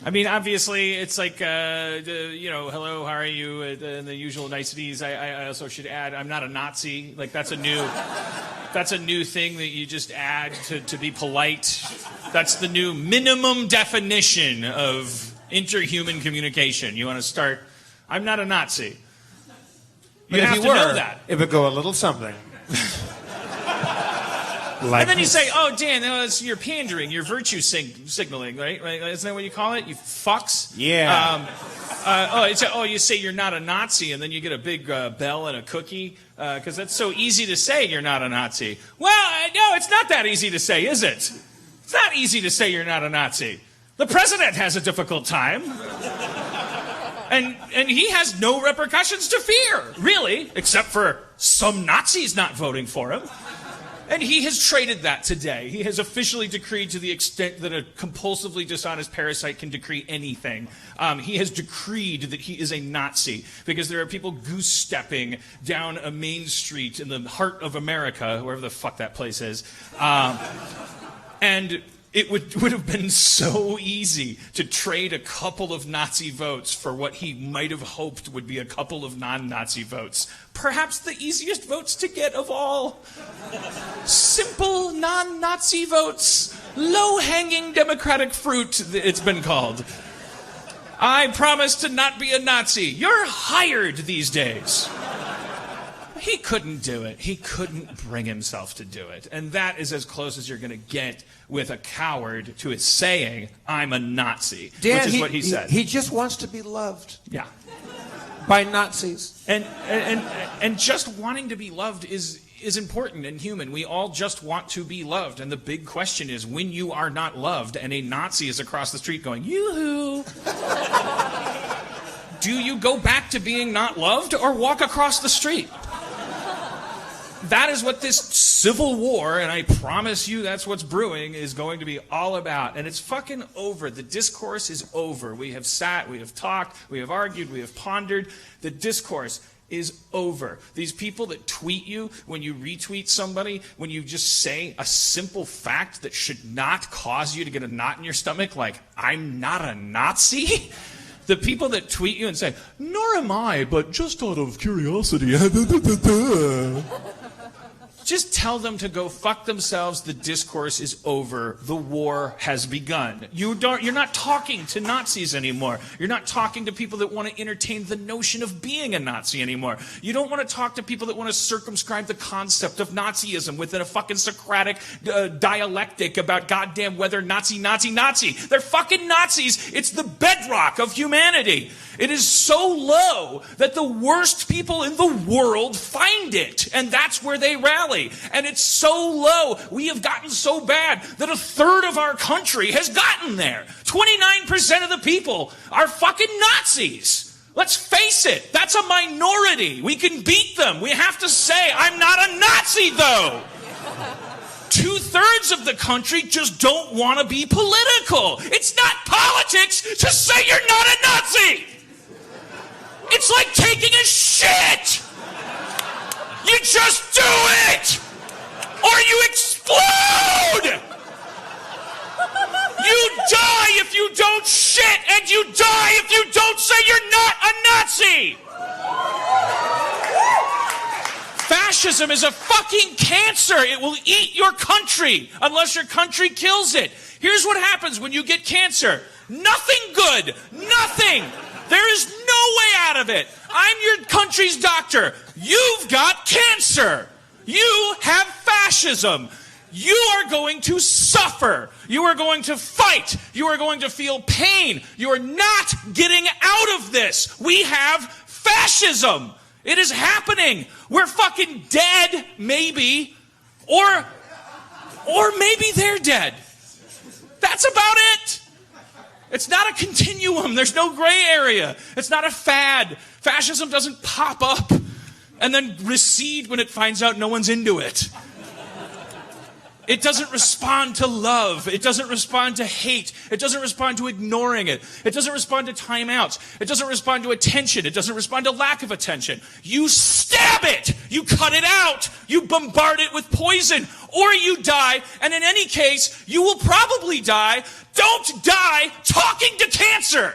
I mean, obviously, it's like, hello, how are you, and the usual niceties. I also should add, I'm not a Nazi. Like, that's a new thing that you just add to be polite. That's the new minimum definition of interhuman communication. You want to start, I'm not a Nazi. You have to know that. It would go a little something. And then you say, oh, Dan, you're pandering, you're virtue signaling, right? Isn't that what you call it? You fucks? Yeah. You say you're not a Nazi, and then you get a big bell and a cookie, because that's so easy to say you're not a Nazi. Well, no, it's not that easy to say, is it? It's not easy to say you're not a Nazi. The president has a difficult time. And he has no repercussions to fear, really, except for some Nazis not voting for him. And he has traded that today. He has officially decreed, to the extent that a compulsively dishonest parasite can decree anything, he has decreed that he is a Nazi, because there are people goose-stepping down a main street in the heart of America, wherever the fuck that place is, and it would have been so easy to trade a couple of Nazi votes for what he might have hoped would be a couple of non-Nazi votes. Perhaps the easiest votes to get of all. Simple non-Nazi votes. Low-hanging democratic fruit, it's been called. I promise to not be a Nazi. You're hired these days. He couldn't do it. He couldn't bring himself to do it. And that is as close as you're going to get with a coward to saying, I'm a Nazi, Dan, which is what he said. He just wants to be loved. Yeah. By Nazis. And just wanting to be loved is important and human. We all just want to be loved. And the big question is, when you are not loved and a Nazi is across the street going, yoo-hoo, do you go back to being not loved or walk across the street? That is what this civil war, and I promise you that's what's brewing, is going to be all about. And it's fucking over. The discourse is over. We have sat, we have talked, we have argued, we have pondered. The discourse is over. These people that tweet you when you retweet somebody, when you just say a simple fact that should not cause you to get a knot in your stomach, like, I'm not a Nazi? The people that tweet you and say, nor am I, but just out of curiosity. Just tell them to go fuck themselves. The discourse is over. The war has begun. You're not talking to Nazis anymore. You're not talking to people that want to entertain the notion of being a Nazi anymore. You don't want to talk to people that want to circumscribe the concept of Nazism within a fucking Socratic dialectic about goddamn whether Nazi. They're fucking Nazis. It's the bedrock of humanity. It is so low that the worst people in the world find it, and that's where they rally. And it's so low, we have gotten so bad that a third of our country has gotten there. 29% of the people are fucking Nazis. Let's face it, that's a minority. We can beat them. We have to say, I'm not a Nazi, though. 2/3 of the country just don't want to be political. It's not politics to say you're not a Nazi. It's like taking a shit. You just do it, or you explode. You die if you don't shit, and you die if you don't say you're not a Nazi. Fascism is a fucking cancer. It will eat your country unless your country kills it. Here's what happens when you get cancer. Nothing good. Nothing. There is no way out of it. I'm your country's doctor. You've got cancer. You have fascism. You are going to suffer. You are going to fight. You are going to feel pain. You are not getting out of this. We have fascism. It is happening. We're fucking dead, maybe. Or maybe they're dead. That's about it. It's not a continuum. There's no gray area. It's not a fad. Fascism doesn't pop up and then recede when it finds out no one's into it. It doesn't respond to love. It doesn't respond to hate. It doesn't respond to ignoring it. It doesn't respond to timeouts. It doesn't respond to attention. It doesn't respond to lack of attention. You stab it. You cut it out. You bombard it with poison. Or you die. And in any case, you will probably die. Don't die talking to cancer.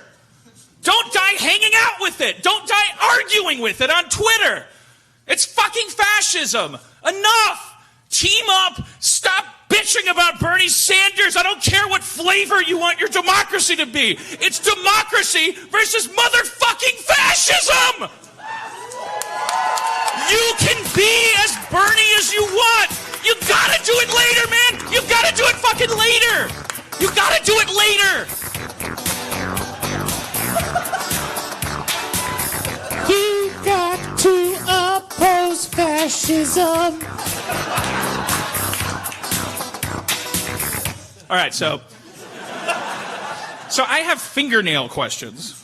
Don't die hanging out with it. Don't die arguing with it on Twitter. It's fucking fascism. Enough. Team up. Stop bitching about Bernie Sanders. I don't care what flavor you want your democracy to be. It's democracy versus motherfucking fascism. You can be as Bernie as you want. You gotta do it later, man. You gotta do it fucking later. You gotta do it later. You got to oppose fascism. All right, so I have fingernail questions.